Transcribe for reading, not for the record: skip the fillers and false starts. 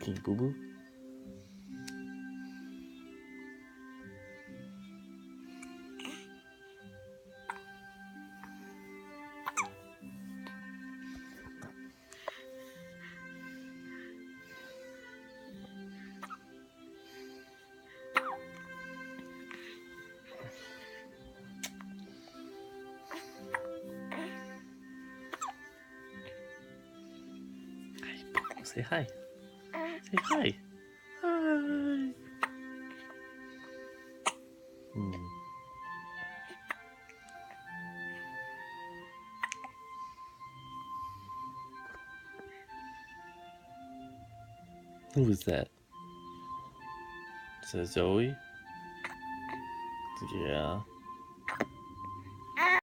looking, Boo Boo? Hi, Boo Boo. Say hi. Say hi. Hi. Who was that? Is that Zoe? Yeah.